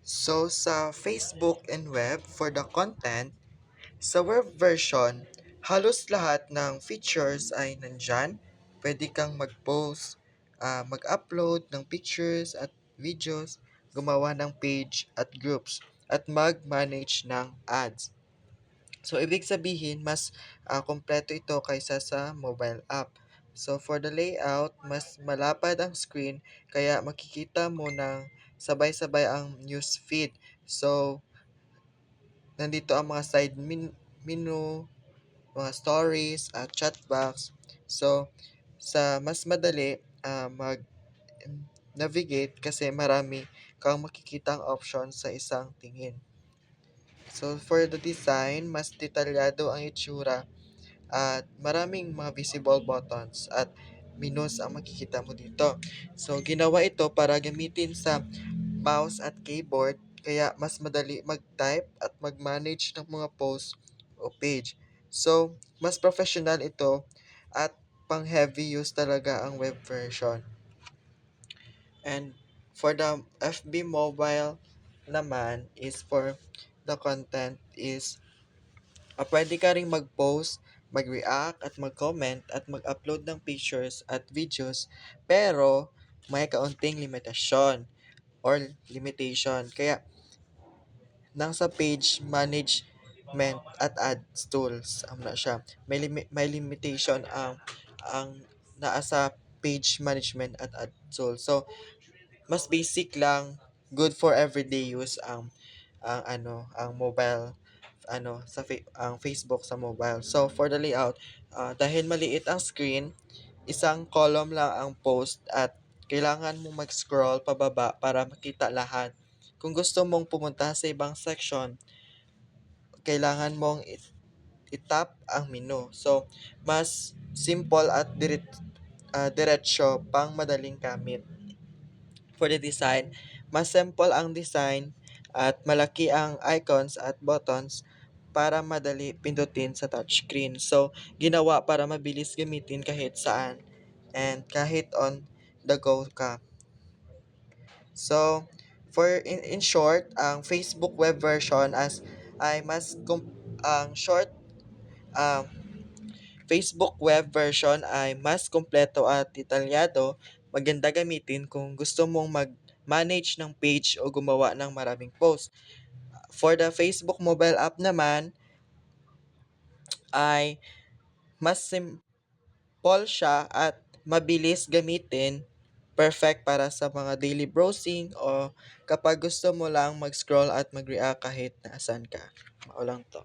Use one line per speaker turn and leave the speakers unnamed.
So, sa Facebook and web, for the content, sa web version, halos lahat ng features ay nandyan. Pwede kang mag-post, mag-upload ng pictures at videos, gumawa ng page at groups, at mag-manage ng ads. So, ibig sabihin, mas kompleto ito kaysa sa mobile app. So, for the layout, mas malapad ang screen, kaya makikita mo ng sabay-sabay ang news feed. So, nandito ang mga menu, mga stories, at chat box. So, sa mas madali mag-navigate kasi marami kang makikitang option sa isang tingin. So, for the design, mas detalyado ang itsura at maraming mga visible buttons at menus ang makikita mo dito. So, ginawa ito para gamitin sa mouse at keyboard kaya mas madali mag-type at mag-manage ng mga post o page. So, mas professional ito at pang-heavy use talaga ang web version. And for the FB mobile naman is for the content is pwede ka ring mag-post, mag-react at mag-comment at mag-upload ng pictures at videos pero may kaunting limitation. Kaya nang sa page management at ads tools na siya. May limitation ang naa sa page management at ad tools. So mas basic lang, good for everyday use ang mobile ang Facebook sa mobile. So for the layout, dahil maliit ang screen, isang column lang ang post at kailangan mong mag-scroll pababa para makita lahat. Kung gusto mong pumunta sa ibang section, kailangan mong i-tap ang menu. So, mas simple at diretsyo pang madaling gamit. For the design, mas simple ang design at malaki ang icons at buttons para madali pindutin sa touchscreen. So, ginawa para mabilis gamitin kahit saan and kahit on the go ka. So, in short, ang Facebook web version ay ang ang Facebook web version ay mas kompleto at detalyado, maganda gamitin kung gusto mong mag-manage ng page o gumawa ng maraming post. For the Facebook mobile app naman ay mas simple siya at mabilis gamitin, perfect para sa mga daily browsing o kapag gusto mo lang mag-scroll at mag-react kahit nasaan ka. Mao lang to.